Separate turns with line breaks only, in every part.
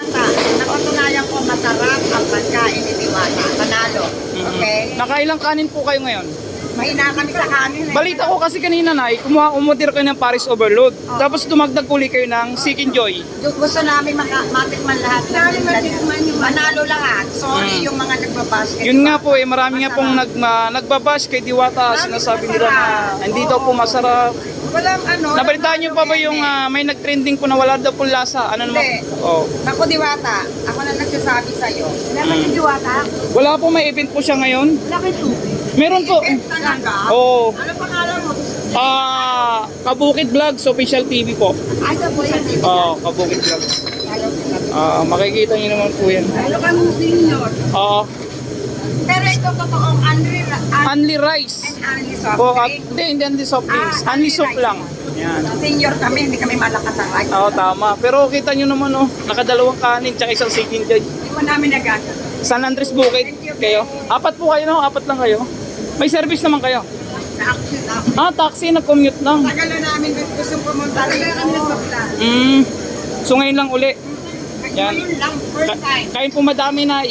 Diwata. Napatunayan ko masarap ang pagkain ni Diwata. Panalo. Okay?
Nakailang kanin po kayo ngayon?
Mahina kami sa kanin.
Balita ko kasi kanina na, umorder kayo ng Paris Overload. Tapos dumagdag uli kayo ng Chicken Joy.
Gusto namin matikman lahat. Manalo lahat. Sorry yung mga nagbabash.
Yun nga po marami nga pong nagbabash kay Diwata. Sinasabi nila na hindi daw po masarap.
Walang ano.
Nabalitaan niyo pa ba yung may nag-trending po na wala daw po lasa? Ano naman?
Hindi.
Oh.
Ako Diwata, ako na nagsasabi sa'yo. Naman yung Diwata?
Wala po, may event po siya ngayon.
Laki tubig.
Meron po.
Talaga?
Oo.
Ano pangalan mo?
Kabukid Vlogs Official TV po.
Ay, sa po yan.
Kabukid Vlogs. Makikita niyo naman po yan.
Ano ka mo senior? Pero ito totoong
Only rice.
only soft drink.
Hindi only soft drinks. Only soup lang. Yan.
Senior kami, hindi kami malakas ang rice.
Oo, tama. Pero kita nyo naman, nakadalawang kanin tsaka isang chicken joy.
Hindi mo namin nagana.
San Andres Bukid kayo. Apat po kayo, no? Apat lang kayo. May service naman kayo. Taxi, nag-commute lang.
Tagal na namin gusto pumunta. Tagal kami nagpaplan.
So ngayon lang uli. Yan.
Ngayon lang, first time.
Kain po madami na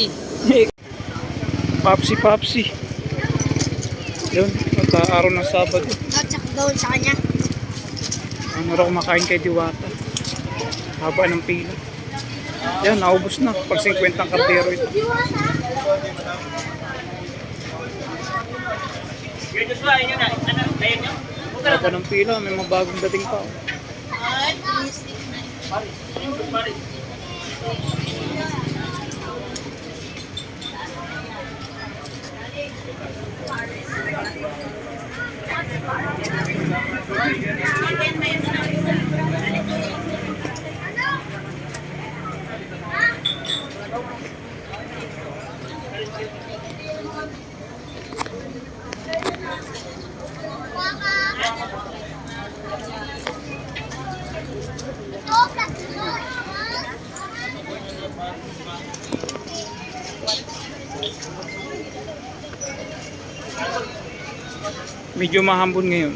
Papsi. Yun, araw ng Sabado.
Natsak doon sa kanya.
Ano raw kumakain kay Diwata. Haba ng pila. Yan, naubos na. Pag 50 ang kardero ito. Haba ng pila, may mga bagong dating pa. Medyo mahambon ngayon.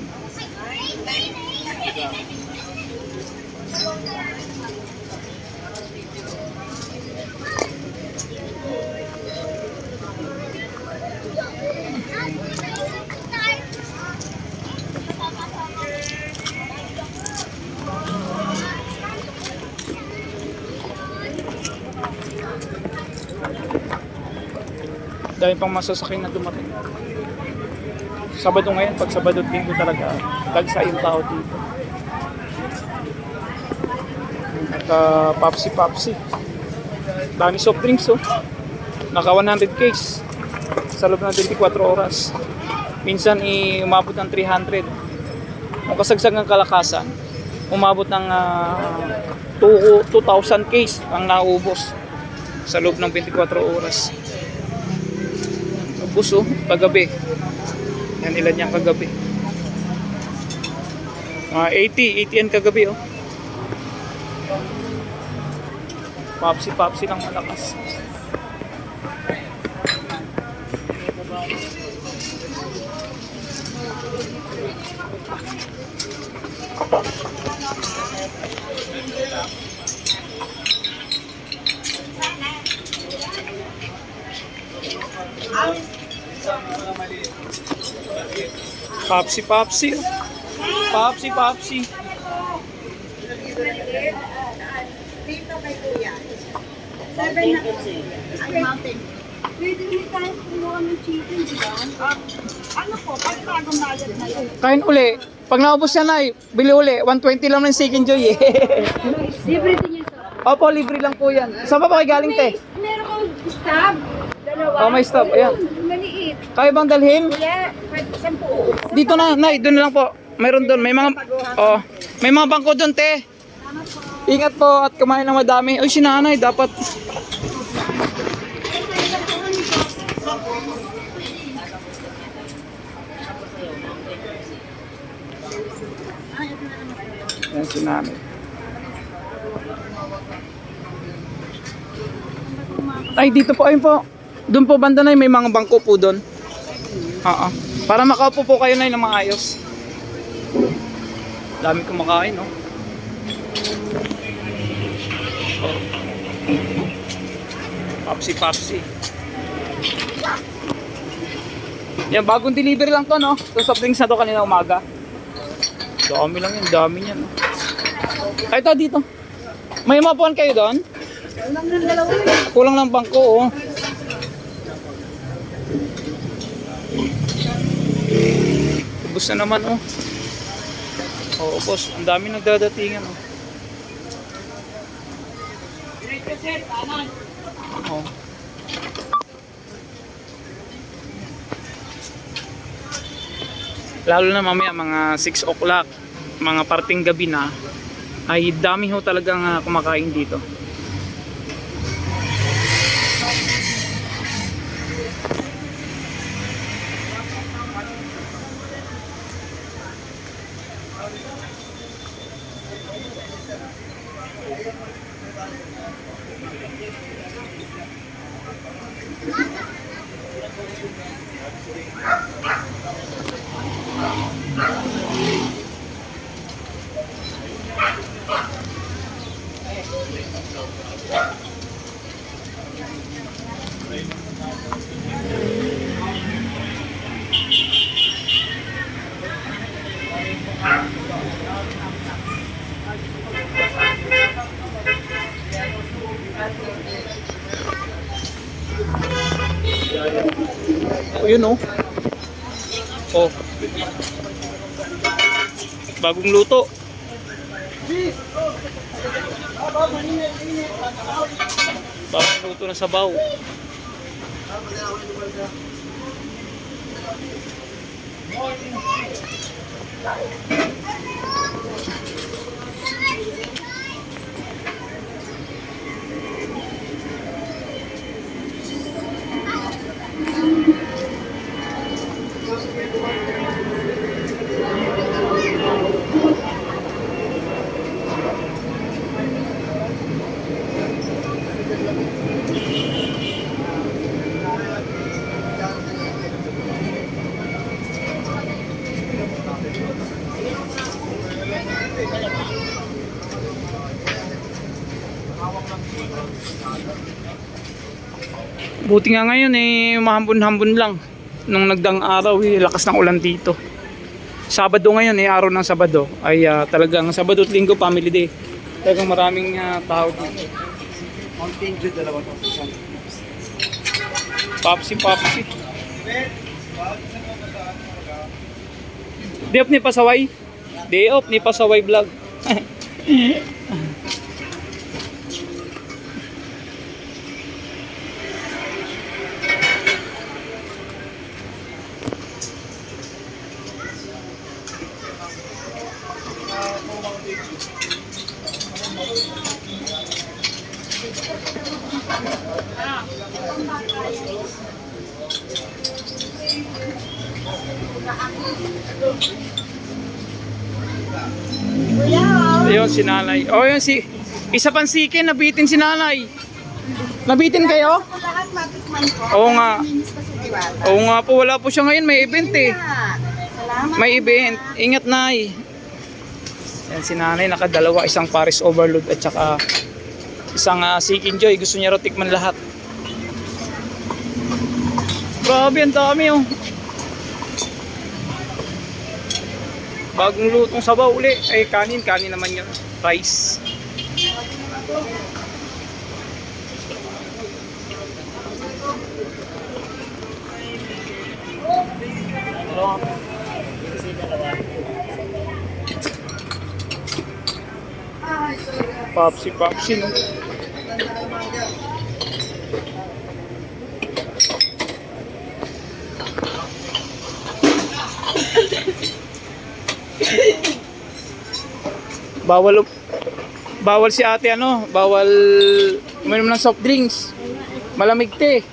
Dahil pang masasakyan na dumating. Sabado ngayon, pag Sabado at Linggo talaga, dagsa yung tao dito. At Papsi. Dami soft drinks, Naka 100 case sa loob ng 24 oras. Minsan umabot ng 300. Kung kasagsagang kalakasan, umabot ng 2,000 case ang naubos sa loob ng 24 oras. Ubus, paggabi. Yan, ilan yan kagabi. 80 yan kagabi, Papsi lang malakas. Papsi.
Dito kay Kuya. 7 na. Ay, mountain. Pwede rin tayo kumuha ng chicken, di ba? Ano po, pag bagong bayad na yun.
Kain uli. Pag naubos yan ay, bili uli. 120 lang ng Chicken Joy
Libre din yan, sir.
Opo, libre lang po yan. Saan pa kayo galing, te?
Meron kang stab. Dalawa.
May stop. Ayan.
Maliit.
Kaya bang dalhin?
Wala. 10.
Dito na, Nay. Doon na lang po. Mayroon doon. May mga bangko doon, te. Ingat po at kumain ng madami. Uy, si nanay, dapat. Yan si nanay. Ay, dito po, ayun po. Doon po banda na may mga bangko po doon. Oo. Para makaupo po kayo na ng maayos. Dami kumakain, no? Papsi. Yan, bagong delivery lang to, no? Itong soft drinks na to kanina umaga. Dami lang yun, dami yan. Ay, ito dito. May mapuan kayo doon?
Kulang ng dalawa yun.
Kulang lang bangko, oh. Ubus na naman, oh. Oo, boss. Ang dami nagdadatingan, oh. Oh. Lalo na mamaya mga 6 o'clock, mga parting gabi na, ay dami ho talagang kumakain dito. O yun, oh. Oh. Bagong luto. Bagong luto na sabaw. Buti nga ngayon eh, mahambon-hambon lang. Nung nagdang araw eh, lakas ng ulan dito. Sabado ngayon eh, araw ng Sabado. Ay talagang Sabado at Linggo, family day. Talagang maraming tao dito.
Mountain Dew, dalawa to.
Papsi. Day off ni Pasaway. Day off ni Pasaway vlog.
Kuya, oh.
Ayun si nanay. Oh, yun si isa pang sikin, nabitin si nanay. Nabitin kayo?
Ako lahat matikman ko.
Oo nga.
Naminis pa si Diwata.
Oo nga po, wala po siya ngayon, may event eh.
Salamat.
May event. Ingat nay. Yan si nanay, nakadalawa, isang Paris Overload at saka isang Sikin Joy. Gusto niya raw tikman lahat. Grabe, ang dami oh. Bagong lutong sabaw uli. Ay, kanin naman yun. Rice. Papsi no. Bawal si ate bawal uminom ng soft drinks. Malamig te.